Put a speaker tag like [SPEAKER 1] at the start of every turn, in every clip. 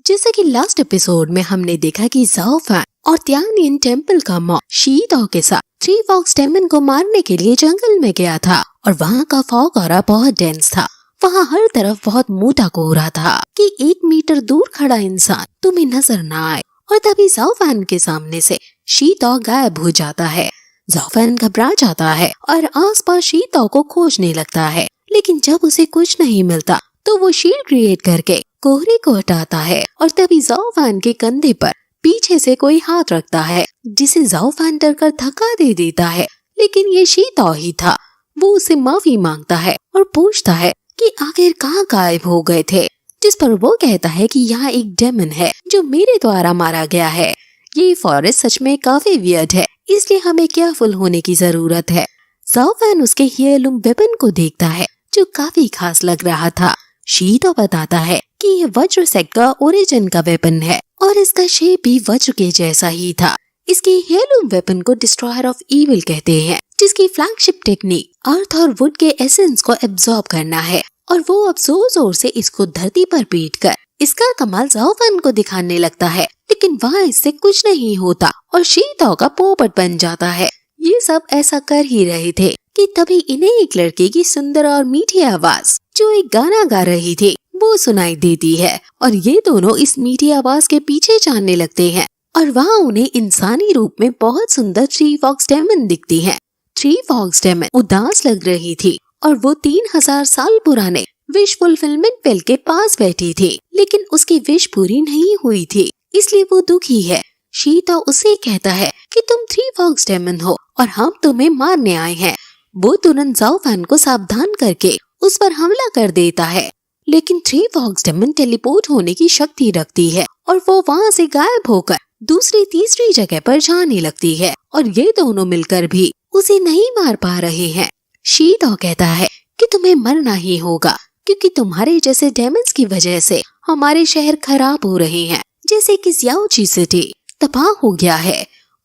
[SPEAKER 1] जैसे कि last episode में हमने देखा कि ज़ाओ फैन और तियानियन टेम्पल का मॉन्क शी ताओ के साथ थ्री फॉक्स डेमन को मारने के लिए जंगल में गया था और वहाँ का फॉग ऑरा बहुत डेंस था। वहाँ हर तरफ बहुत मोटा कोहरा था कि 1 मीटर दूर खड़ा इंसान तुम्हें नजर न आए। और तभी ज़ाओ फैन के सामने से शी ताओ गायब हो जाता है। ज़ाओ फैन घबरा जाता है और आसपास शी ताओ को खोजने लगता है, लेकिन जब उसे कुछ नहीं मिलता तो वो शील्ड क्रिएट करके कोहरे को हटाता है। और तभी ज़ाओ फैन के कंधे पर पीछे से कोई हाथ रखता है, जिसे ज़ाओ फैन डर कर धक्का दे देता है, लेकिन ये शी ताओ ही था। वो उसे माफी मांगता है और पूछता है कि आखिर कहाँ गायब हो गए थे, जिस पर वो कहता है कि यहाँ एक डेमन है जो मेरे द्वारा मारा गया है। ये फॉरेस्ट सच में काफी वियर्ड है, इसलिए हमें केयरफुल होने की जरूरत है। ज़ाओ फैन उसके हेयरलूम वेपन को देखता है जो काफी खास लग रहा था। शी ताओ बताता है कि ये वज्र सेक्ट का ओरिजिन का वेपन है और इसका शेप भी वज्र के जैसा ही था। इसके हेयरलूम वेपन को डिस्ट्रॉयर ऑफ इविल कहते हैं, जिसकी फ्लैगशिप टेक्निक अर्थ और वुड के एसेंस को एब्जॉर्ब करना है। और वो अब जोर जोर से इसको धरती पर पीट कर इसका कमाल ज़ाओ फैन को दिखाने लगता है, लेकिन वहाँ इससे कुछ नहीं होता और शी ताओ का पोपट बन जाता है। ये सब ऐसा कर ही रहे थे कि तभी इन्हें एक लड़के की सुंदर और मीठी आवाज जो एक गाना गा रही थी वो सुनाई देती है और ये दोनों इस मीठी आवाज के पीछे जाने लगते हैं और वहाँ उन्हें इंसानी रूप में बहुत सुंदर थ्री फॉक्स डेमन दिखती है। थ्री फॉक्स डेमन उदास लग रही थी और वो 3000 साल पुराने विश फुलफिलमेंट वेल के पास बैठी थी, लेकिन उसकी विश पूरी नहीं हुई थी, इसलिए वो दुखी है। शी ताओ उसे कहता है कि तुम थ्री फॉक्स डेमन हो और हम तुम्हें मारने आए हैं। वो तुरंत ज़ाओ फैन को सावधान करके उस पर हमला कर देता है, लेकिन थ्री फॉक्स डेमन टेलीपोर्ट होने की शक्ति रखती है और वो वहाँ से गायब होकर दूसरी तीसरी जगह पर जाने लगती है और ये दोनों मिलकर भी उसे नहीं मार पा रहे हैं। शी ताओ कहता है कि तुम्हें मरना ही होगा, क्योंकि तुम्हारे जैसे डेमन्स की वजह से हमारे शहर खराब हो रहे हैं, जैसे कि ज़ियाओची सिटी तबाह हो गया है।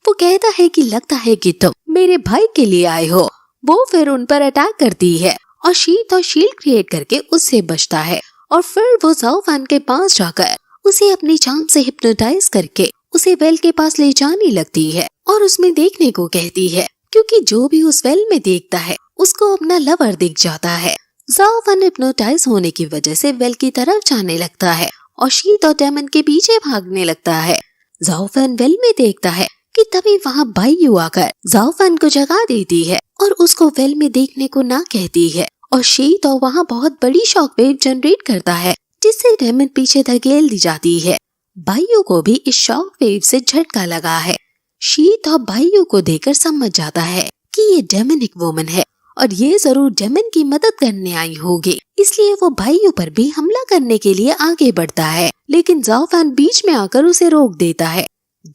[SPEAKER 1] वो कहता है कि लगता है कि तुम मेरे भाई के लिए आए हो। वो फिर उन पर अटैक करती है और शी ताओ शील्ड क्रिएट करके उससे बचता है और फिर वो ज़ाओ फैन के पास जाकर उसे अपनी चार्म से हिप्नोटाइज करके उसे वेल के पास ले जाने लगती है और उसमें देखने को कहती है, क्योंकि जो भी उस वेल में देखता है उसको अपना लवर दिख जाता है। ज़ाओ फैन हिप्नोटाइज होने की वजह से वेल की तरफ जाने लगता है और शी ताओ डेमन के पीछे भागने लगता है। ज़ाओ फैन वेल में देखता है कि तभी वहाँ बाइयू आकर ज़ाओ फैन को जगा देती है और उसको वेल में देखने को ना कहती है और शी ताओ वहाँ बहुत बड़ी शॉक वेव जनरेट करता है, जिससे डेमन पीछे धकेल दी जाती है। बाइयू को भी इस शॉक वेव से झटका लगा है। शी ताओ बाइयू को देखकर समझ जाता है कि ये डेमन एक वुमन है और ये जरूर डेमन की मदद करने आई होगी, इसलिए वो बाइयू पर भी हमला करने के लिए आगे बढ़ता है, लेकिन ज़ाओ फैन बीच में आकर उसे रोक देता है।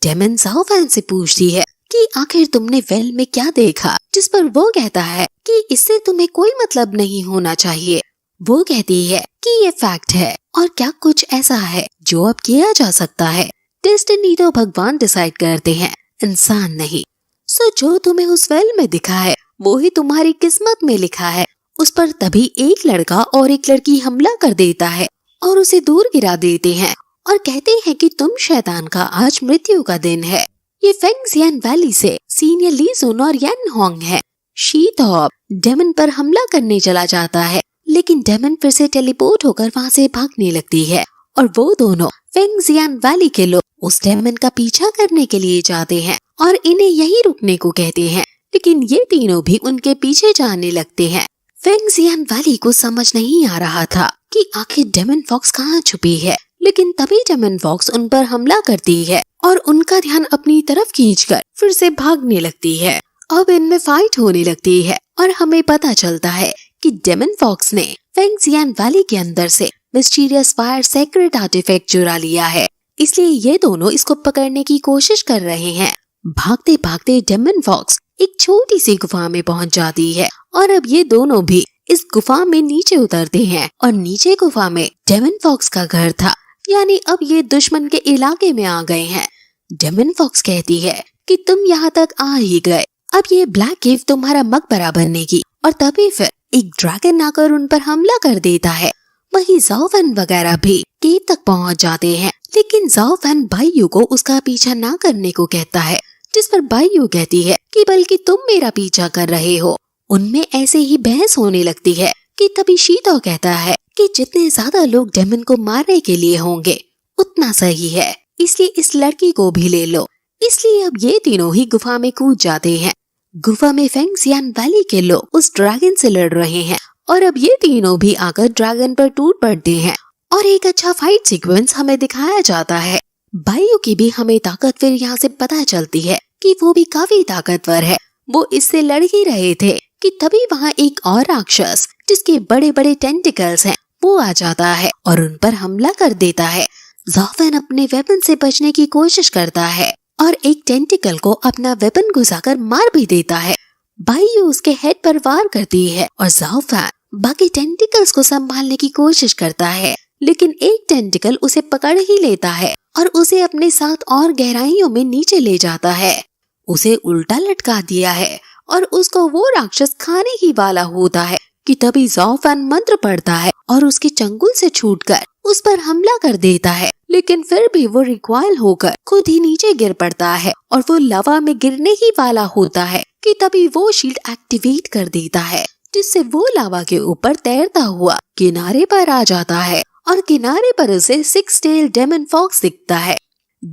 [SPEAKER 1] डेमन ज़ाओ फैन से पूछती है कि आखिर तुमने वेल में क्या देखा, जिस पर वो कहता है कि इससे तुम्हें कोई मतलब नहीं होना चाहिए। वो कहती है कि ये फैक्ट है और क्या कुछ ऐसा है जो अब किया जा सकता है। डेस्टिनी तो भगवान डिसाइड करते हैं, इंसान नहीं। सो जो तुम्हें उस वेल में दिखा है वो ही तुम्हारी किस्मत में लिखा है। उस पर तभी एक लड़का और एक लड़की हमला कर देता है और उसे दूर गिरा देते हैं और कहते हैं कि तुम शैतान का आज मृत्यु का दिन है। ये फेंगजियान वैली से सीनियर ली जुन और यान होंग है। शी ताओ डेमन पर हमला करने चला जाता है, लेकिन डेमन फिर से टेलीपोर्ट होकर वहाँ से भागने लगती है और वो दोनों फेंगजियान वैली के लोग उस डेमन का पीछा करने के लिए जाते हैं और इन्हें यहीं रुकने को कहते हैं, लेकिन ये तीनों भी उनके पीछे जाने लगते हैं। फेंगजियान वैली को समझ नहीं आ रहा था कि आखिर डेमन फॉक्स कहाँ छुपी है, लेकिन तभी डेमन फॉक्स उन पर हमला करती है और उनका ध्यान अपनी तरफ खींचकर फिर से भागने लगती है। अब इनमें फाइट होने लगती है और हमें पता चलता है कि डेमन फॉक्स ने फेंगजियान वैली के अंदर से मिस्टीरियस फायर सेक्रेट आर्टिफैक्ट चुरा लिया है, इसलिए ये दोनों इसको पकड़ने की कोशिश कर रहे हैं। भागते भागते डेमन फॉक्स एक छोटी सी गुफा में पहुंच जाती है और अब ये दोनों भी इस गुफा में नीचे उतरते हैं और नीचे गुफा में डेमन फॉक्स का घर था, यानी अब ये दुश्मन के इलाके में आ गए हैं। डेमन फॉक्स कहती है कि तुम यहाँ तक आ ही गए, अब ये ब्लैक केव तुम्हारा मकबरा बनने की। और तभी फिर एक ड्रैगन आकर उन पर हमला कर देता है। वही ज़ाओफेन वगैरह भी केव तक पहुंच जाते हैं, लेकिन ज़ाओफेन बाइयू को उसका पीछा ना करने को कहता है, जिस पर बाइयू कहती है कि बल्कि तुम मेरा पीछा कर रहे हो। उनमें ऐसे ही बहस होने लगती है कि तभी शीतो कहता है कि जितने ज्यादा लोग डेमन को मारने के लिए होंगे उतना सही है, इसलिए इस लड़की को भी ले लो। इसलिए अब ये तीनों ही गुफा में कूद जाते हैं। गुफा में फेंगसियान वैली के लोग उस ड्रैगन से लड़ रहे हैं और अब ये तीनों भी आकर ड्रैगन पर टूट पड़ते हैं और एक अच्छा फाइट सीक्वेंस हमें दिखाया जाता है। बाइयू की भी हमें ताकत फिर यहाँ से पता चलती है कि वो भी काफी ताकतवर है। वो इससे लड़ ही रहे थे कि तभी वहाँ एक और राक्षस जिसके बड़े बड़े टेंटिकल्स हैं वो आ जाता है और उन पर हमला कर देता है। ज़ाओफेन अपने वेपन से बचने की कोशिश करता है और एक टेंटिकल को अपना वेपन घुसाकर मार भी देता है। बाइयू उसके हेड पर वार करती है और ज़ाओफेन बाकी टेंटिकल्स को संभालने की कोशिश करता है, लेकिन एक टेंटिकल उसे पकड़ ही लेता है और उसे अपने साथ और गहराइयों में नीचे ले जाता है। उसे उल्टा लटका दिया है और उसको वो राक्षस खाने ही वाला होता है कि तभी ज़ाओफेन मंत्र पढ़ता है और उसके चंगुल से छूटकर उस पर हमला कर देता है, लेकिन फिर भी वो रिकॉइल होकर खुद ही नीचे गिर पड़ता है और वो लवा में गिरने ही वाला होता है कि तभी वो शील्ड एक्टिवेट कर देता है, जिससे वो लावा के ऊपर तैरता हुआ किनारे पर आ जाता है और किनारे पर उसे 6 टेल डेमन फॉक्स दिखता है।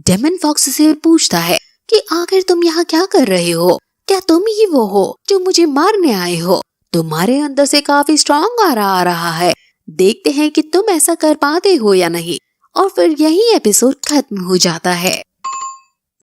[SPEAKER 1] डेमन फॉक्स से पूछता है कि आखिर तुम यहाँ क्या कर रहे हो? क्या तुम ही वो हो जो मुझे मारने आए हो? तुम्हारे अंदर से काफी स्ट्रॉन्ग आ रहा है, देखते हैं कि तुम ऐसा कर पाते हो या नहीं। और फिर यही एपिसोड खत्म हो जाता है।